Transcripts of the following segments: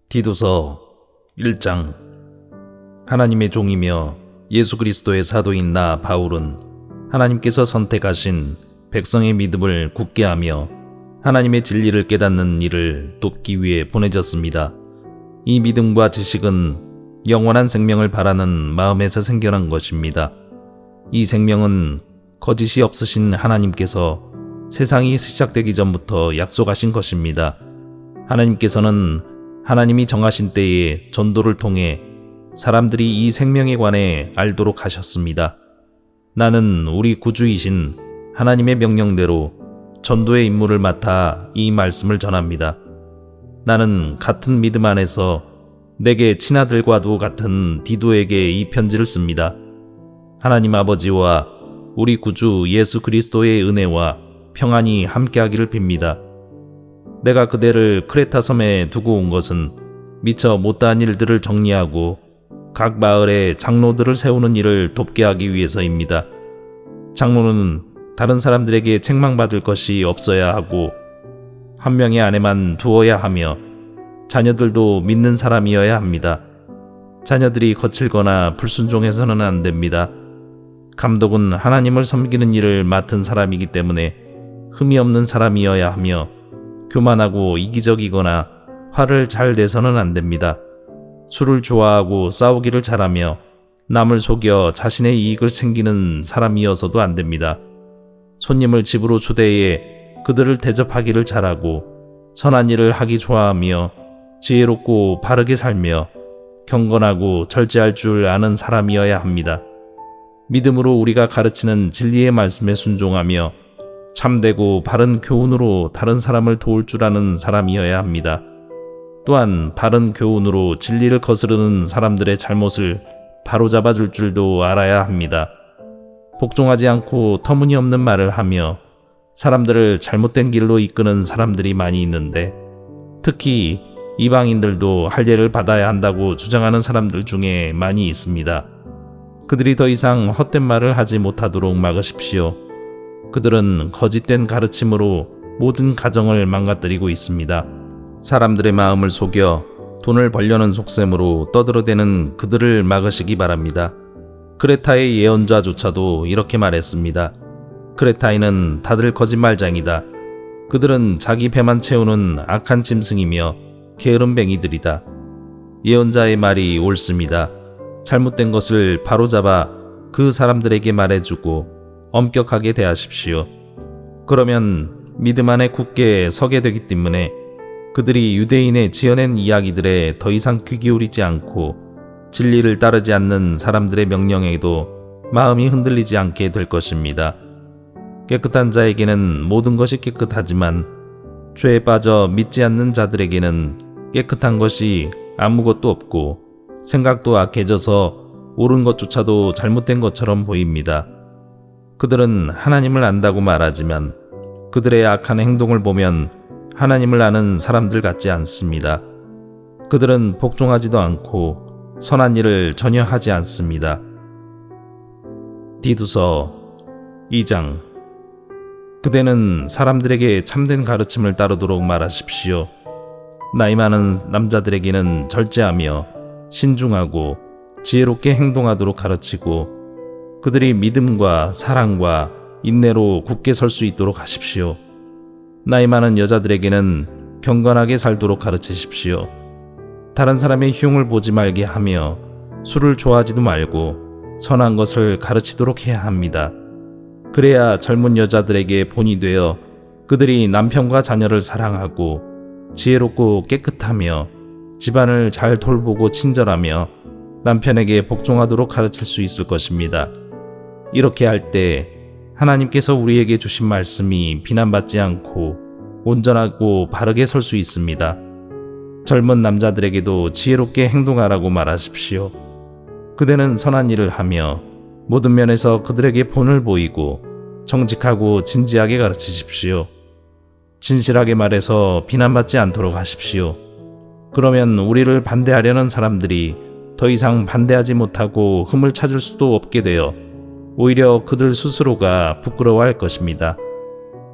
디도서 1장. 하나님의 종이며 예수 그리스도의 사도인 나 바울은 하나님께서 선택하신 백성의 믿음을 굳게 하며 하나님의 진리를 깨닫는 일을 돕기 위해 보내졌습니다. 이 믿음과 지식은 영원한 생명을 바라는 마음에서 생겨난 것입니다. 이 생명은 거짓이 없으신 하나님께서 세상이 시작되기 전부터 약속하신 것입니다. 하나님께서는 하나님이 정하신 때에 전도를 통해 사람들이 이 생명에 관해 알도록 하셨습니다. 나는 우리 구주이신 하나님의 명령대로 전도의 임무를 맡아 이 말씀을 전합니다. 나는 같은 믿음 안에서 내게 친아들과도 같은 디도에게 이 편지를 씁니다. 하나님 아버지와 우리 구주 예수 그리스도의 은혜와 평안이 함께하기를 빕니다. 내가 그대를 크레타 섬에 두고 온 것은 미처 못다한 일들을 정리하고 각 마을에 장로들을 세우는 일을 돕게 하기 위해서입니다. 장로는 다른 사람들에게 책망받을 것이 없어야 하고 한 명의 아내만 두어야 하며 자녀들도 믿는 사람이어야 합니다. 자녀들이 거칠거나 불순종해서는 안 됩니다. 감독은 하나님을 섬기는 일을 맡은 사람이기 때문에 흠이 없는 사람이어야 하며 교만하고 이기적이거나 화를 잘 내서는 안 됩니다. 술을 좋아하고 싸우기를 잘하며 남을 속여 자신의 이익을 챙기는 사람이어서도 안 됩니다. 손님을 집으로 초대해 그들을 대접하기를 잘하고 선한 일을 하기 좋아하며 지혜롭고 바르게 살며 경건하고 절제할 줄 아는 사람이어야 합니다. 믿음으로 우리가 가르치는 진리의 말씀에 순종하며 참되고 바른 교훈으로 다른 사람을 도울 줄 아는 사람이어야 합니다. 또한 바른 교훈으로 진리를 거스르는 사람들의 잘못을 바로잡아 줄 줄도 알아야 합니다. 복종하지 않고 터무니없는 말을 하며 사람들을 잘못된 길로 이끄는 사람들이 많이 있는데, 특히 이방인들도 할례를 받아야 한다고 주장하는 사람들 중에 많이 있습니다. 그들이 더 이상 헛된 말을 하지 못하도록 막으십시오. 그들은 거짓된 가르침으로 모든 가정을 망가뜨리고 있습니다. 사람들의 마음을 속여 돈을 벌려는 속셈으로 떠들어대는 그들을 막으시기 바랍니다. 크레타의 예언자조차도 이렇게 말했습니다. 크레타인은 다들 거짓말장이다. 그들은 자기 배만 채우는 악한 짐승이며 게으름뱅이들이다. 예언자의 말이 옳습니다. 잘못된 것을 바로잡아 그 사람들에게 말해주고 엄격하게 대하십시오. 그러면 믿음 안에 굳게 서게 되기 때문에 그들이 유대인의 지어낸 이야기들에 더 이상 귀 기울이지 않고 진리를 따르지 않는 사람들의 명령에도 마음이 흔들리지 않게 될 것입니다. 깨끗한 자에게는 모든 것이 깨끗하지만 죄에 빠져 믿지 않는 자들에게는 깨끗한 것이 아무것도 없고 생각도 악해져서 옳은 것조차도 잘못된 것처럼 보입니다. 그들은 하나님을 안다고 말하지만 그들의 악한 행동을 보면 하나님을 아는 사람들 같지 않습니다. 그들은 복종하지도 않고 선한 일을 전혀 하지 않습니다. 디도서 2장. 그대는 사람들에게 참된 가르침을 따르도록 말하십시오. 나이 많은 남자들에게는 절제하며 신중하고 지혜롭게 행동하도록 가르치고 그들이 믿음과 사랑과 인내로 굳게 설 수 있도록 하십시오. 나이 많은 여자들에게는 경건하게 살도록 가르치십시오. 다른 사람의 흉을 보지 말게 하며 술을 좋아하지도 말고 선한 것을 가르치도록 해야 합니다. 그래야 젊은 여자들에게 본이 되어 그들이 남편과 자녀를 사랑하고 지혜롭고 깨끗하며 집안을 잘 돌보고 친절하며 남편에게 복종하도록 가르칠 수 있을 것입니다. 이렇게 할 때 하나님께서 우리에게 주신 말씀이 비난받지 않고 온전하고 바르게 설 수 있습니다. 젊은 남자들에게도 지혜롭게 행동하라고 말하십시오. 그대는 선한 일을 하며 모든 면에서 그들에게 본을 보이고 정직하고 진지하게 가르치십시오. 진실하게 말해서 비난받지 않도록 하십시오. 그러면 우리를 반대하려는 사람들이 더 이상 반대하지 못하고 흠을 찾을 수도 없게 되어 오히려 그들 스스로가 부끄러워할 것입니다.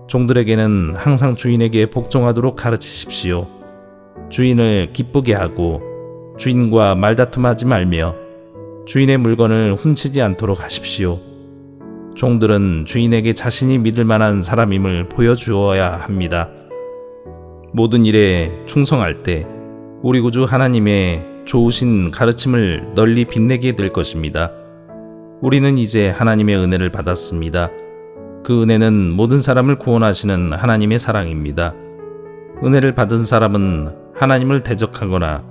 종들에게는 항상 주인에게 복종하도록 가르치십시오. 주인을 기쁘게 하고 주인과 말다툼하지 말며 주인의 물건을 훔치지 않도록 하십시오. 종들은 주인에게 자신이 믿을 만한 사람임을 보여주어야 합니다. 모든 일에 충성할 때 우리 구주 하나님의 좋으신 가르침을 널리 빛내게 될 것입니다. 우리는 이제 하나님의 은혜를 받았습니다. 그 은혜는 모든 사람을 구원하시는 하나님의 사랑입니다. 은혜를 받은 사람은 하나님을 대적하거나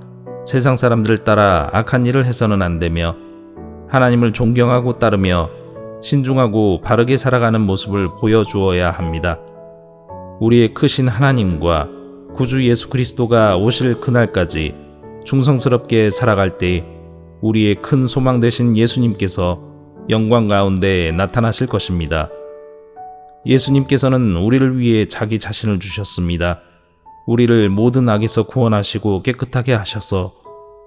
세상 사람들을 따라 악한 일을 해서는 안 되며 하나님을 존경하고 따르며 신중하고 바르게 살아가는 모습을 보여주어야 합니다. 우리의 크신 하나님과 구주 예수 그리스도가 오실 그날까지 충성스럽게 살아갈 때 우리의 큰 소망 되신 예수님께서 영광 가운데 나타나실 것입니다. 예수님께서는 우리를 위해 자기 자신을 주셨습니다. 우리를 모든 악에서 구원하시고 깨끗하게 하셔서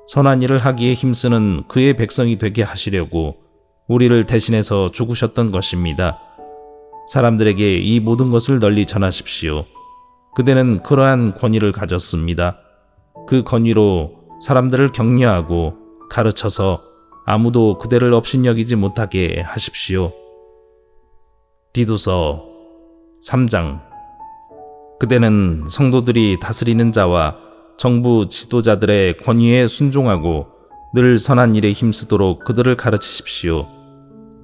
선한 일을 하기에 힘쓰는 그의 백성이 되게 하시려고 우리를 대신해서 죽으셨던 것입니다. 사람들에게 이 모든 것을 널리 전하십시오. 그대는 그러한 권위를 가졌습니다. 그 권위로 사람들을 격려하고 가르쳐서 아무도 그대를 업신여기지 못하게 하십시오. 디도서 3장. 그대는 성도들이 다스리는 자와 정부 지도자들의 권위에 순종하고 늘 선한 일에 힘쓰도록 그들을 가르치십시오.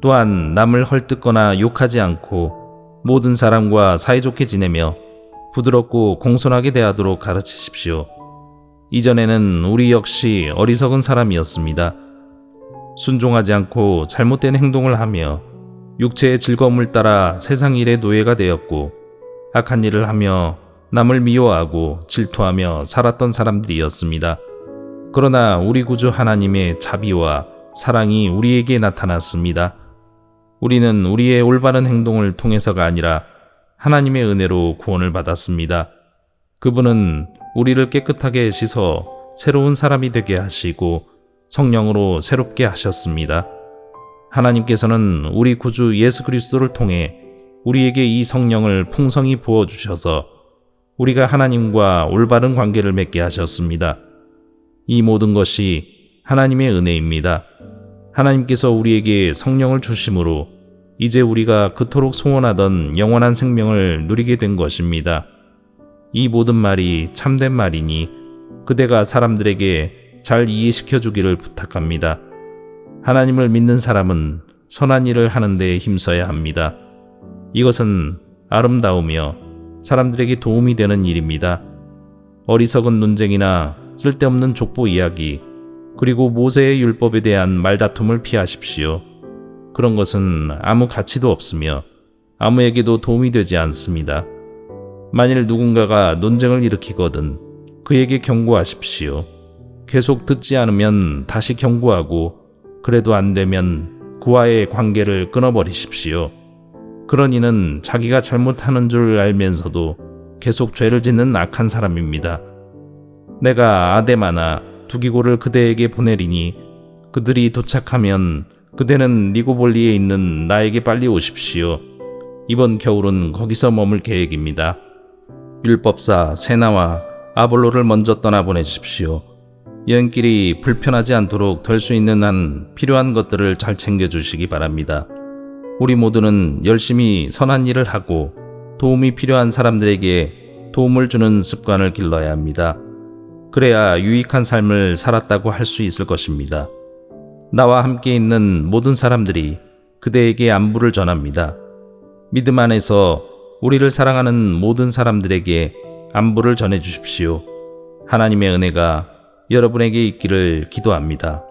또한 남을 헐뜯거나 욕하지 않고 모든 사람과 사이좋게 지내며 부드럽고 공손하게 대하도록 가르치십시오. 이전에는 우리 역시 어리석은 사람이었습니다. 순종하지 않고 잘못된 행동을 하며 육체의 즐거움을 따라 세상 일의 노예가 되었고 악한 일을 하며 남을 미워하고 질투하며 살았던 사람들이었습니다. 그러나 우리 구주 하나님의 자비와 사랑이 우리에게 나타났습니다. 우리는 우리의 올바른 행동을 통해서가 아니라 하나님의 은혜로 구원을 받았습니다. 그분은 우리를 깨끗하게 씻어 새로운 사람이 되게 하시고 성령으로 새롭게 하셨습니다. 하나님께서는 우리 구주 예수 그리스도를 통해 우리에게 이 성령을 풍성히 부어주셔서 우리가 하나님과 올바른 관계를 맺게 하셨습니다. 이 모든 것이 하나님의 은혜입니다. 하나님께서 우리에게 성령을 주심으로 이제 우리가 그토록 소원하던 영원한 생명을 누리게 된 것입니다. 이 모든 말이 참된 말이니 그대가 사람들에게 잘 이해시켜 주기를 부탁합니다. 하나님을 믿는 사람은 선한 일을 하는 데 힘써야 합니다. 이것은 아름다우며 사람들에게 도움이 되는 일입니다. 어리석은 논쟁이나 쓸데없는 족보 이야기, 그리고 모세의 율법에 대한 말다툼을 피하십시오. 그런 것은 아무 가치도 없으며 아무에게도 도움이 되지 않습니다. 만일 누군가가 논쟁을 일으키거든 그에게 경고하십시오. 계속 듣지 않으면 다시 경고하고 그래도 안 되면 그와의 관계를 끊어버리십시오. 그런 이는 자기가 잘못하는 줄 알면서도 계속 죄를 짓는 악한 사람입니다. 내가 아데마나 두기고를 그대에게 보내리니 그들이 도착하면 그대는 니고볼리에 있는 나에게 빨리 오십시오. 이번 겨울은 거기서 머물 계획입니다. 율법사 세나와 아볼로를 먼저 떠나보내십시오. 여행길이 불편하지 않도록 될 수 있는 한 필요한 것들을 잘 챙겨주시기 바랍니다. 우리 모두는 열심히 선한 일을 하고 도움이 필요한 사람들에게 도움을 주는 습관을 길러야 합니다. 그래야 유익한 삶을 살았다고 할 수 있을 것입니다. 나와 함께 있는 모든 사람들이 그대에게 안부를 전합니다. 믿음 안에서 우리를 사랑하는 모든 사람들에게 안부를 전해 주십시오. 하나님의 은혜가 여러분에게 있기를 기도합니다.